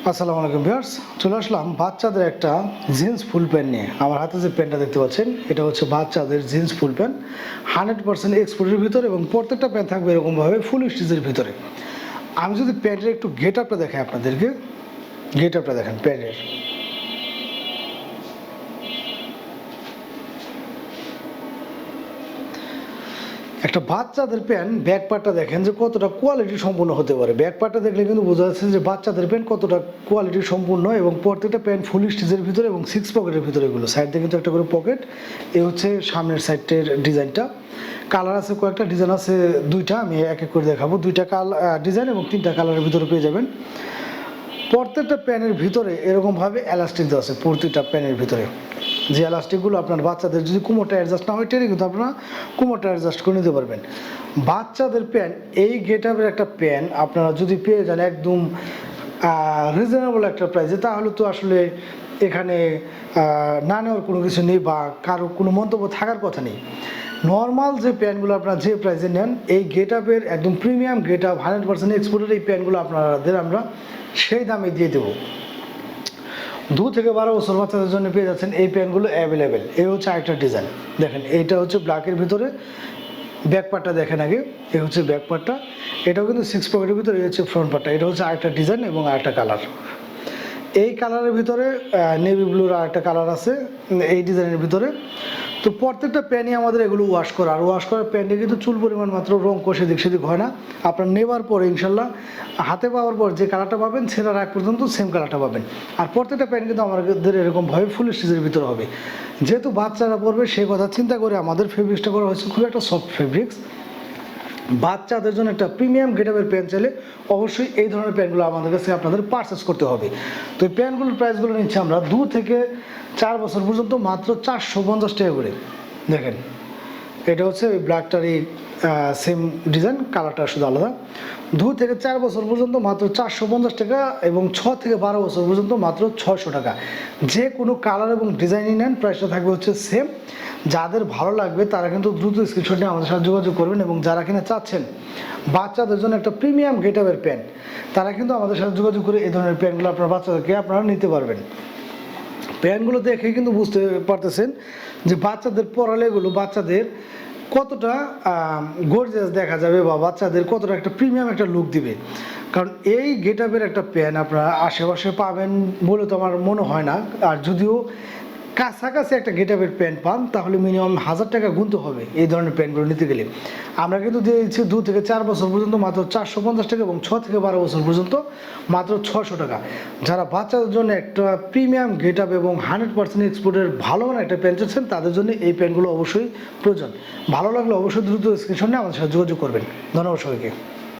আসসালামু আলাইকুম ভিউয়ার্স, চলে আসলাম বাচ্চাদের একটা জিন্স ফুল প্যান্ট নিয়ে। আমার হাতে যে প্যান্টটা দেখতে পাচ্ছেন এটা হচ্ছে বাচ্চাদের জিন্স ফুল প্যান্ট, 100% এক্সপোর্টের ভিতরে এবং প্রত্যেকটা প্যান্ট থাকবে এরকমভাবে ফুল স্টিচের ভিতরে। আমি যদি প্যান্টের একটু গেট আপটা দেখাই আপনাদেরকে, গেট আপটা দেখেন প্যান্টের। একটা বাচ্চাদের প্যান্ট ব্যাক পার্টটা দেখেন যে কতটা কোয়ালিটি সম্পূর্ণ হতে পারে। ব্যাক পার্টটা দেখলে কিন্তু বোঝা যাচ্ছে যে বাচ্চাদের প্যান্ট কতটা কোয়ালিটি সম্পূর্ণ, এবং প্রত্যেকটা প্যান্ট ফুল স্টিচের ভিতরে এবং 6 পকেটের ভিতরে। এগুলো সাইড দিয়ে কিন্তু একটা করে পকেট। এই হচ্ছে সামনের সাইডের ডিজাইনটা। কালার আছে কয়েকটা, ডিজাইন আছে দুইটা, আমি এক এক করে দেখাবো। দুইটা ডিজাইন এবং 3টা কালারের ভিতরে পেয়ে যাবেন। প্রত্যেকটা প্যানের ভিতরে এরকমভাবে এলাস্টিক দেওয়া আছে। প্রতিটা প্যানের ভিতরে যে এলাস্টিকগুলো আপনার বাচ্চাদের যদি কোমরটা অ্যাডজাস্ট না হয় টেনে কিন্তু আপনারা কোমরটা অ্যাডজাস্ট করে নিতে পারবেন। বাচ্চাদের প্যান্ট, এই গেট আপের একটা প্যান্ট আপনারা যদি পেয়ে যান একদম রিজনেবল একটা প্রাইসে, তাহলে তো আসলে এখানে না নেওয়ার কোনো কিছু নেই বা কারো কোনো মন্তব্য থাকার কথা নেই। নর্মাল যে প্যান্টগুলো আপনারা যে প্রাইসে নেন, এই গেট আপের একদম প্রিমিয়াম গেট আপ 100% এক্সপোর্টের এই প্যান্টগুলো আপনাদের আমরা সেই দামে দিয়ে দেবো। 2 থেকে 12 বছর বাচ্চাদের জন্য পেয়ে যাচ্ছেন এই প্যান্টগুলো অ্যাভেলেবেল। এই হচ্ছে আরেকটা ডিজাইন দেখেন, এইটা হচ্ছে ব্ল্যাকের ভিতরে। ব্যাক পার্টটা দেখেন আগে, এই হচ্ছে ব্যাক পার্টটা। এটাও কিন্তু 6 পকেটের ভিতরে। এই হচ্ছে ফ্রন্ট পার্টটা। এটা হচ্ছে আরেকটা ডিজাইন এবং আরেকটা কালার। এই কালারের ভিতরে নেভি ব্লুর আরেকটা কালার আছে এই ডিজাইনের ভিতরে। তো প্রত্যেকটা প্যান্টই আমাদের এগুলো ওয়াশ করা, আর ওয়াশ করার প্যান্টে কিন্তু চুল পরিমাণ মাত্র রং কষে দিক সেদিক হয় না। আপনার নেবার পরে ইনশাল্লাহ হাতে পাওয়ার পর যে কালারটা পাবেন সেটার আগ পর্যন্ত সেম কালারটা পাবেন। আর প্রত্যেকটা প্যান্ট কিন্তু আমাদের এরকমভাবে ফুল স্টিচের ভিতরে হবে। যেহেতু বাচ্চারা পরবে সেই কথা চিন্তা করে আমাদের ফেব্রিক্সটা করা হয়েছে খুব একটা সফট ফেব্রিক্স। বাচ্চাদের জন্য একটা প্রিমিয়াম গেটআপের প্যান্ট চাইলে অবশ্যই এই ধরনের প্যান্টগুলো আমাদের কাছে আপনাদের পারচেস করতে হবে। তো এই প্যান্টগুলোর প্রাইসগুলো নিচ্ছি আমরা 2 থেকে 4 বছর পর্যন্ত মাত্র 450 টাকা করে। দেখেন এটা হচ্ছে ওই ব্ল্যাকটারই সেম ডিজাইন, কালারটা শুধু আলাদা। 2 থেকে 4 বছর পর্যন্ত মাত্র 450 টাকা এবং 6 থেকে 12 বছর পর্যন্ত মাত্র 600 টাকা। যে কোনো কালার এবং ডিজাইনই নেন প্রাইসটা থাকবে হচ্ছে সেম। যাদের ভালো লাগবে তারা কিন্তু দ্রুত স্ক্রিনশট নিয়ে আমাদের সাথে যোগাযোগ করবেন, এবং যারা কিনা চাচ্ছেন বাচ্চাদের জন্য একটা প্রিমিয়াম গেটআপের প্যান্ট, তারা কিন্তু আমাদের সাথে যোগাযোগ করে এই ধরনের প্যান্টগুলো আপনার বাচ্চাদেরকে আপনারা নিতে পারবেন। প্যান্টগুলো দেখে কিন্তু বুঝতে পারতেছেন যে বাচ্চাদের পরালে এগুলো বাচ্চাদের কতটা গর্জিয়াস দেখা যাবে বা বাচ্চাদের কতটা একটা প্রিমিয়াম একটা লুক দিবে। কারণ এই গেট আপের একটা প্যান্ট আপনারা আশেপাশে পাবেন বলে তো আমার মনে হয় না। আর যদিও কাছাকাছি একটা গেট আপের প্যান্ট পান তাহলে মিনিমাম 1000 টাকা গুনতে হবে এই ধরনের প্যান্টগুলো নিতে গেলে। আমরা কিন্তু দিয়ে দিচ্ছি 2 থেকে 4 বছর পর্যন্ত মাত্র 450 টাকা এবং 6 থেকে 12 বছর পর্যন্ত মাত্র 600 টাকা। যারা বাচ্চাদের জন্য একটা প্রিমিয়াম গেট আপ এবং 100% এক্সপোর্টের ভালো মানের একটা প্যান্ট চাচ্ছেন তাদের জন্য এই প্যান্টগুলো অবশ্যই প্রয়োজন। ভালো লাগলে অবশ্যই দ্রুত স্ক্রিনশট নিয়ে আমাদের সাথে যোগাযোগ করবেন। ধন্যবাদ সবাইকে।